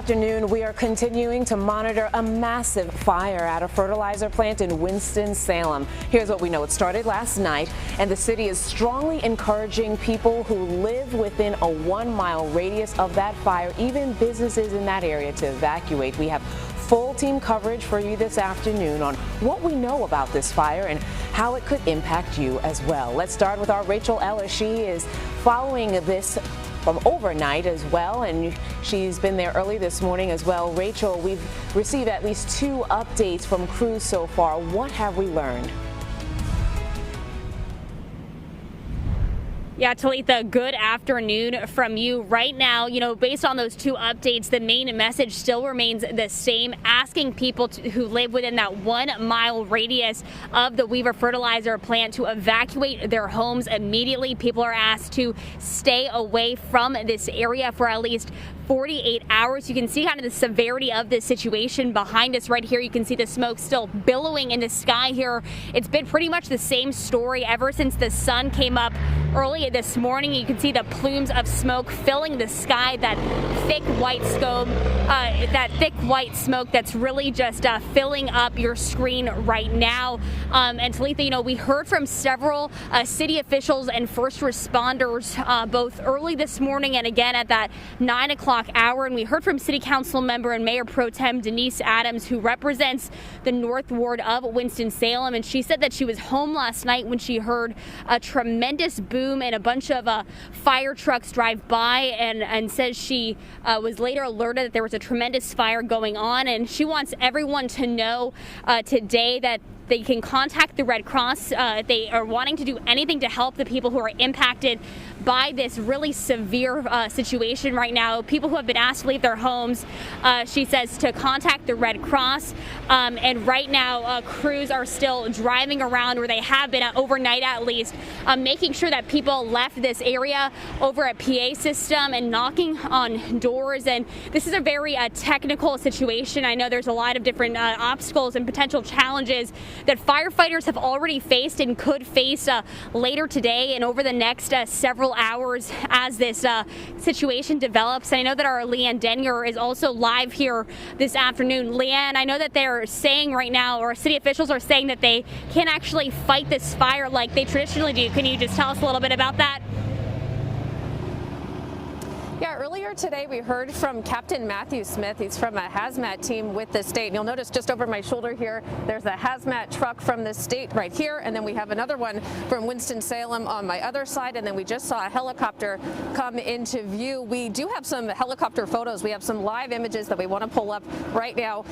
afternoon, we are continuing to monitor a massive fire at a fertilizer plant in Winston-Salem. Here's what we know. It started last night, and the city is strongly encouraging people who live within a 1-mile radius of that fire, even businesses in that area, to evacuate. We have full team coverage for you this afternoon on what we know about this fire and how it could impact you as well. Let's start with our Rachel Ellis. She is following this from overnight as well, and she's been there early this morning as well. Rachel, we've received at least 2 updates from crews so far. What have we learned? Yeah, Talitha, good afternoon from you. Right now, based on those 2 updates, the main message still remains the same, asking people who live within that 1-mile radius of the Weaver fertilizer plant to evacuate their homes immediately. People are asked to stay away from this area for at least 48 hours. You can see kind of the severity of this situation behind us right here. You can see the smoke still billowing in the sky here. It's been pretty much the same story ever since the sun came up early this morning. You can see the plumes of smoke filling the sky, that thick white smoke that's really just filling up your screen right now. And Talitha, we heard from several city officials and first responders both early this morning and again at that 9 o'clock hour. And we heard from City Council member and Mayor Pro Tem Denise Adams, who represents the North Ward of Winston-Salem. And she said that she was home last night when she heard a tremendous boom and a bunch of fire trucks drive by, and says she was later alerted that there was a tremendous fire going on. And she wants everyone to know today that they can contact the Red Cross. They are wanting to do anything to help the people who are impacted by this really severe situation right now. People who have been asked to leave their homes, she says, to contact the Red Cross. And right now, crews are still driving around, where they have been overnight at least, making sure that people left this area over a PA system and knocking on doors. And this is a very technical situation. I know there's a lot of different obstacles and potential challenges that firefighters have already faced and could face later today and over the next several hours as this situation develops. And I know that our Leanne Denyer is also live here this afternoon. Leanne, I know that they're saying right now, or city officials are saying, that they can't actually fight this fire like they traditionally do. Can you just tell us a little bit about that? Yeah, earlier today we heard from Captain Matthew Smith. He's from a hazmat team with the state. And you'll notice just over my shoulder here, there's a hazmat truck from the state right here. And then we have another one from Winston-Salem on my other side. And then we just saw a helicopter come into view. We do have some helicopter photos. We have some live images that we want to pull up right now.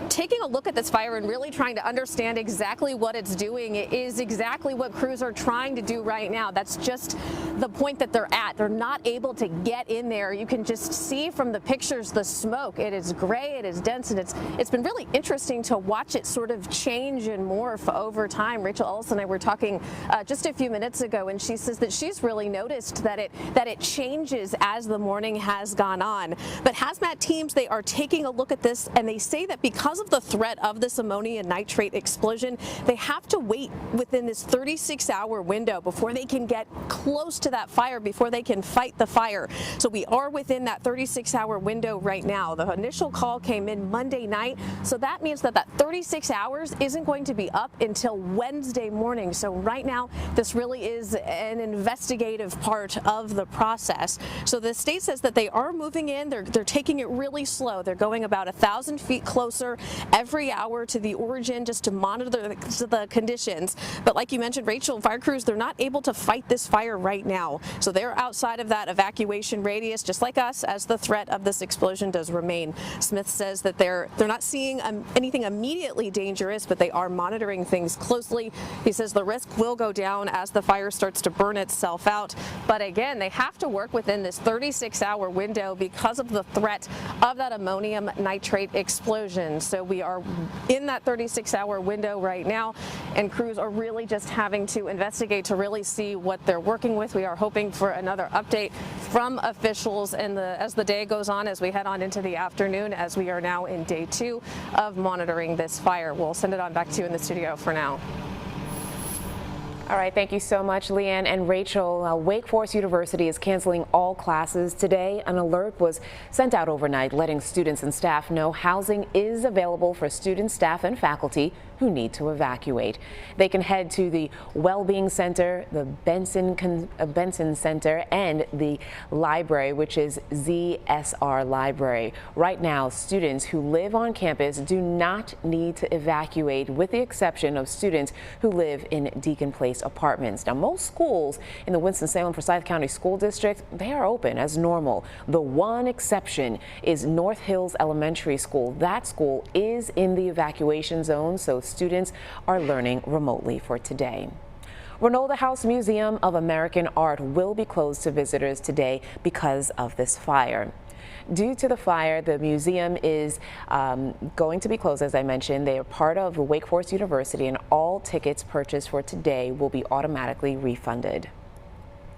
Taking a look at this fire and really trying to understand exactly what it's doing is exactly what crews are trying to do right now. That's just the point that they're at. They're not able to get in there. You can just see from the pictures the smoke. It is gray, it is dense, and it's been really interesting to watch it sort of change and morph over time. Rachel Ellis and I were talking just a few minutes ago, and she says that she's really noticed that it changes as the morning has gone on. But hazmat teams, they are taking a look at this, and they say that because of the threat of this ammonium nitrate explosion, they have to wait within this 36-hour window before they can get close to that fire, before they can fight the fire. So we are within that 36-hour window right now. The initial call came in Monday night, so that means that 36 hours isn't going to be up until Wednesday morning. So right now, this really is an investigative part of the process. So the state says that they are moving in. They're taking it really slow. They're going about 1,000 feet closer every hour to the origin, just to monitor the conditions. But like you mentioned, Rachel, fire crews, they're not able to fight this fire right now. So they're outside of that evacuation radius, just like us, as the threat of this explosion does remain. Smith says that they're not seeing anything immediately dangerous, but they are monitoring things closely. He says the risk will go down as the fire starts to burn itself out. But again, they have to work within this 36-hour window because of the threat of that ammonium nitrate explosion. So we are in that 36-hour window right now, and crews are really just having to investigate to really see what they're working with. We are hoping for another update from officials as the day goes on, as we head on into the afternoon, as we are now in day 2 of monitoring this fire. We'll send it on back to you in the studio for now. All right, thank you so much, Leanne and Rachel. Wake Forest University is canceling all classes today. An alert was sent out overnight letting students and staff know housing is available for students, staff, and faculty who need to evacuate. They can head to the Wellbeing Center, the Benson Center, and the library, which is ZSR Library. Right now, students who live on campus do not need to evacuate, with the exception of students who live in Deacon Place apartments. Now, most schools in the Winston-Salem Forsyth County School District, they are open as normal. The one exception is North Hills Elementary School. That school is in the evacuation zone, so students are learning remotely for today. Ranolda House Museum of American Art will be closed to visitors today because of this fire. Due to the fire, the museum is going to be closed, as I mentioned. They are part of Wake Forest University, and all tickets purchased for today will be automatically refunded.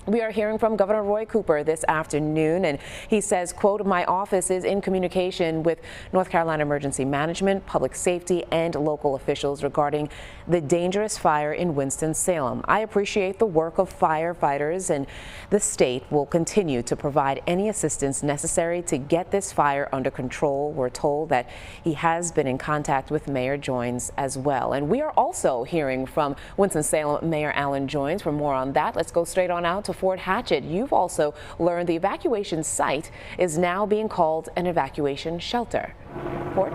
We are hearing from Governor Roy Cooper this afternoon, and he says, quote, "My office is in communication with North Carolina Emergency Management, Public Safety, and local officials regarding the dangerous fire in Winston-Salem. I appreciate the work of firefighters, and the state will continue to provide any assistance necessary to get this fire under control." We're told that he has been in contact with Mayor Joines as well. And we are also hearing from Winston-Salem Mayor Alan Joines. For more on that, let's go straight on out to Fort Hatchet. You've also learned the evacuation site is now being called an evacuation shelter. Fort?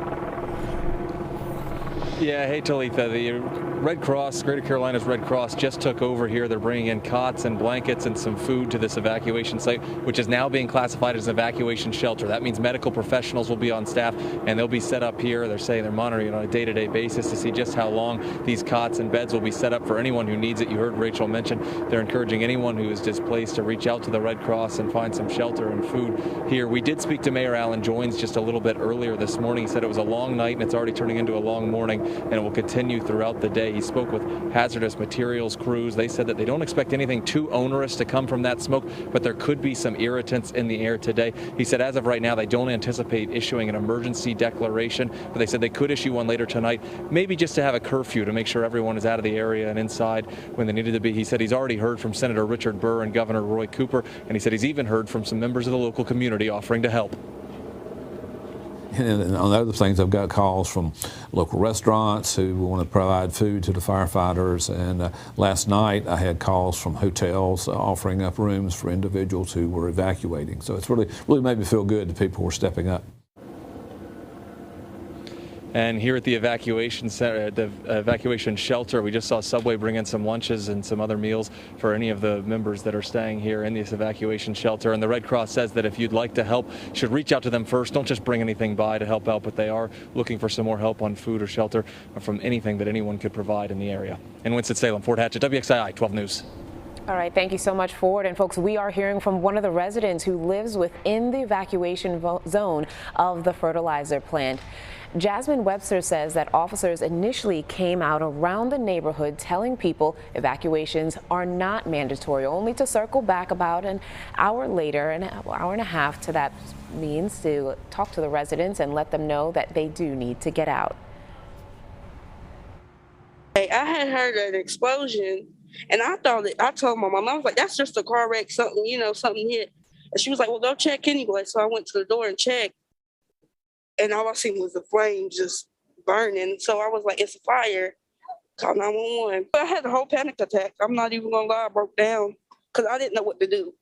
Yeah, hey Talitha, the Red Cross, Greater Carolinas Red Cross just took over here. They're bringing in cots and blankets and some food to this evacuation site, which is now being classified as an evacuation shelter. That means medical professionals will be on staff and they'll be set up here. They're saying they're monitoring it on a day-to-day basis to see just how long these cots and beds will be set up for anyone who needs it. You heard Rachel mention they're encouraging anyone who is displaced to reach out to the Red Cross and find some shelter and food here. We did speak to Mayor Alan Joines just a little bit earlier this morning. He said it was a long night and it's already turning into a long morning, and it will continue throughout the day. He spoke with hazardous materials crews. They said that they don't expect anything too onerous to come from that smoke, but there could be some irritants in the air today. He said as of right now, they don't anticipate issuing an emergency declaration, but they said they could issue one later tonight, maybe just to have a curfew to make sure everyone is out of the area and inside when they needed to be. He said he's already heard from Senator Richard Burr and Governor Roy Cooper, and he said he's even heard from some members of the local community offering to help. And on other things, I've got calls from local restaurants who want to provide food to the firefighters. And last night, I had calls from hotels offering up rooms for individuals who were evacuating. So it's really made me feel good that people were stepping up. And here at the evacuation center, the evacuation shelter, we just saw Subway bring in some lunches and some other meals for any of the members that are staying here in this evacuation shelter. And the Red Cross says that if you'd like to help, you should reach out to them first. Don't just bring anything by to help out, but they are looking for some more help on food or shelter from anything that anyone could provide in the area. In Winston-Salem, Fort Hatchet, WXII 12 News. All right, thank you so much, Ford. And folks, we are hearing from one of the residents who lives within the evacuation zone of the fertilizer plant. Jasmine Webster says that officers initially came out around the neighborhood telling people evacuations are not mandatory, only to circle back about an hour later, an hour and a half to that means, to talk to the residents and let them know that they do need to get out. Hey, I had heard an explosion, and I told my mom, I was like, that's just a car wreck, something, something hit. And she was like, well, go check anyway. So I went to the door and checked. And all I seen was the flames just burning. So I was like, it's a fire. Call 911. I had a whole panic attack. I'm not even gonna lie, I broke down because I didn't know what to do.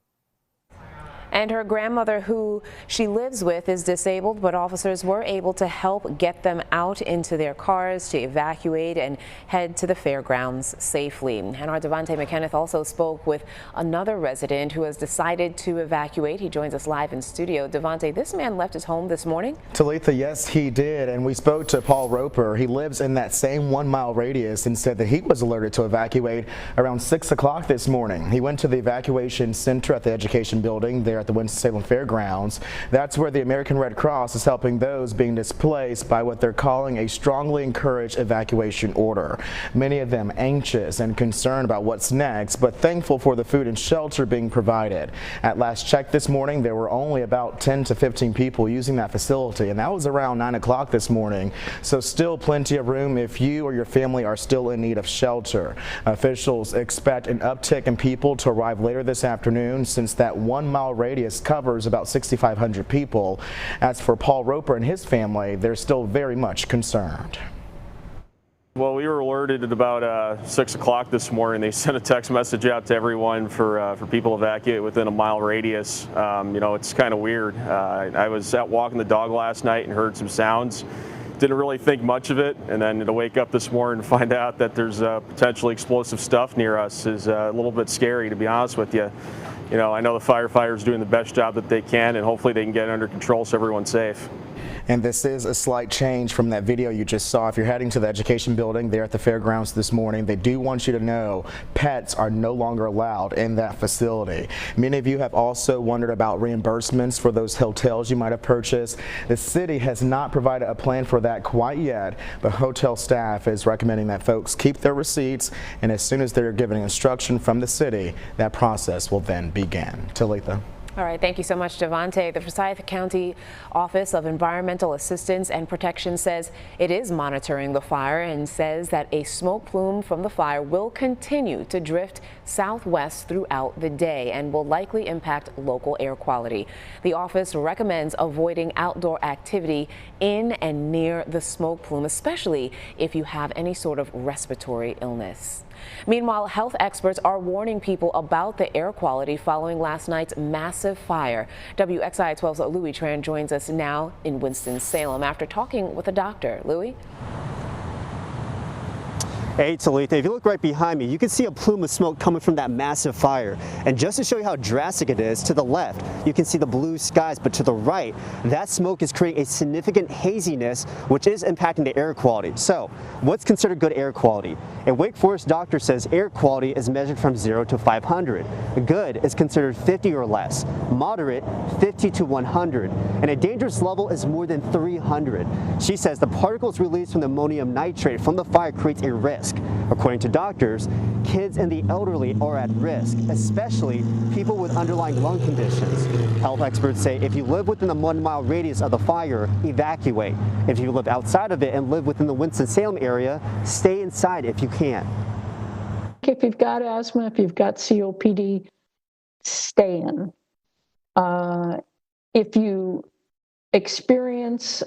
And her grandmother, who she lives with, is disabled, but officers were able to help get them out into their cars to evacuate and head to the fairgrounds safely. And our Devontae McKenneth also spoke with another resident who has decided to evacuate. He joins us live in studio. Devontae, this man left his home this morning? Talitha, yes, he did. And we spoke to Paul Roper. He lives in that same 1 mile radius and said that he was alerted to evacuate around 6 o'clock this morning. He went to the evacuation center at the education building there at at the Winston-Salem Fairgrounds. That's where the American Red Cross is helping those being displaced by what they're calling a strongly encouraged evacuation order. Many of them anxious and concerned about what's next, but thankful for the food and shelter being provided. At last check this morning, there were only about 10 to 15 people using that facility, and that was around 9 o'clock this morning. So still plenty of room if you or your family are still in need of shelter. Officials expect an uptick in people to arrive later this afternoon, since that 1 mile radius covers about 6,500 people. As for Paul Roper and his family, they're still very much concerned. Well, we were alerted at about 6 o'clock this morning. They sent a text message out to everyone for people to evacuate within a mile radius. You know, it's kind of weird. I was out walking the dog last night and heard some sounds. Didn't really think much of it, and then to wake up this morning and find out that there's potentially explosive stuff near us is a little bit scary, to be honest with you. You know, I know the firefighters doing the best job that they can, and hopefully they can get it under control so everyone's safe. And this is a slight change from that video you just saw. If you're heading to the education building there at the fairgrounds this morning, they do want you to know pets are no longer allowed in that facility. Many of you have also wondered about reimbursements for those hotels you might have purchased. The city has not provided a plan for that quite yet, but hotel staff is recommending that folks keep their receipts, and as soon as they're given instruction from the city, that process will then begin. Talitha. All right, thank you so much, Devontae. The Forsyth County Office of Environmental Assistance and Protection says it is monitoring the fire and says that a smoke plume from the fire will continue to drift southwest throughout the day and will likely impact local air quality. The office recommends avoiding outdoor activity in and near the smoke plume, especially if you have any sort of respiratory illness. Meanwhile, health experts are warning people about the air quality following last night's massive fire. WXII 12's Louis Tran joins us now in Winston-Salem after talking with a doctor. Louis? Hey, Talitha, if you look right behind me, you can see a plume of smoke coming from that massive fire. And just to show you how drastic it is, to the left, you can see the blue skies, but to the right, that smoke is creating a significant haziness, which is impacting the air quality. So, what's considered good air quality? A Wake Forest doctor says air quality is measured from 0 to 500. Good is considered 50 or less. Moderate, 50 to 100. And a dangerous level is more than 300. She says the particles released from the ammonium nitrate from the fire creates a risk. According to doctors, kids and the elderly are at risk, especially people with underlying lung conditions. Health experts say if you live within the 1 mile radius of the fire, evacuate. If you live outside of it and live within the Winston-Salem area, stay inside if you can. If you've got asthma, if you've got COPD, stay in. If you experience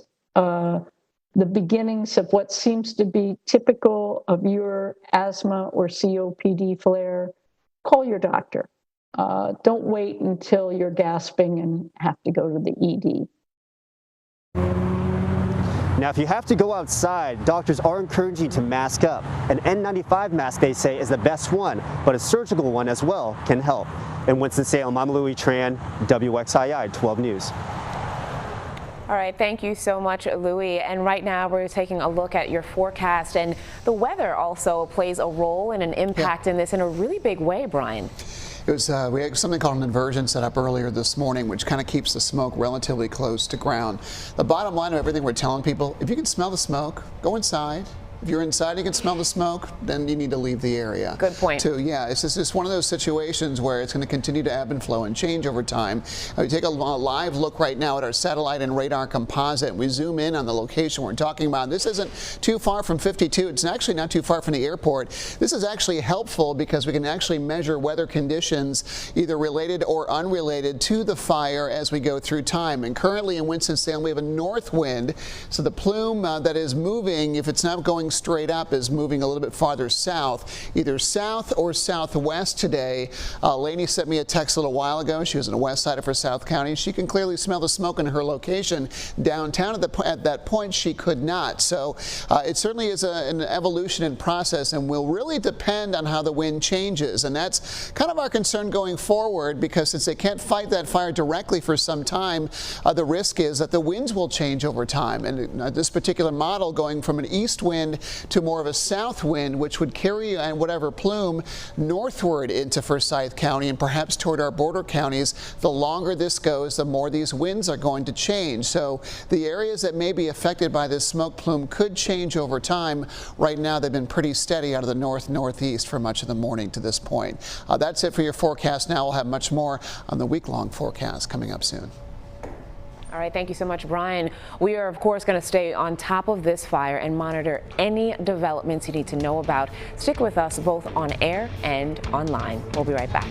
the beginnings of what seems to be typical of your asthma or COPD flare, call your doctor. Don't wait until you're gasping and have to go to the ED. Now, if you have to go outside, doctors are encouraging you to mask up. An N95 mask, they say, is the best one, but a surgical one as well can help. In Winston-Salem, I'm Louis Tran, WXII 12 News. All right, thank you so much, Louis. And right now we're taking a look at your forecast, and the weather also plays a role and an impact in this in a really big way, Brian. It was, we had something called an inversion set up earlier this morning, which kind of keeps the smoke relatively close to ground. The bottom line of everything we're telling people, if you can smell the smoke, go inside. If you're inside and you can smell the smoke, then you need to leave the area. Good point. Yeah, it's just one of those situations where it's going to continue to ebb and flow and change over time. We take a live look right now at our satellite and radar composite. We zoom in on the location we're talking about. This isn't too far from 52. It's actually not too far from the airport. This is actually helpful because we can actually measure weather conditions, either related or unrelated, to the fire as we go through time. And currently in Winston-Salem, we have a north wind, so the plume that is moving, if it's not going straight up, is moving a little bit farther south, either south or southwest today. Lainey sent me a text a little while ago. She was on the west side of Forsyth County. She can clearly smell the smoke in her location downtown. At that point, she could not. So it certainly is an evolution in process, and will really depend on how the wind changes. And that's kind of our concern going forward, because since they can't fight that fire directly for some time, the risk is that the winds will change over time. And this particular model, going from an east wind to more of a south wind, which would carry whatever plume northward into Forsyth County and perhaps toward our border counties. The longer this goes, the more these winds are going to change. So the areas that may be affected by this smoke plume could change over time. Right now, they've been pretty steady out of the northeast for much of the morning to this point. That's it for your forecast. Now we'll have much more on the week-long forecast coming up soon. All right, thank you so much, Brian. We are, of course, going to stay on top of this fire and monitor any developments you need to know about. Stick with us both on air and online. We'll be right back.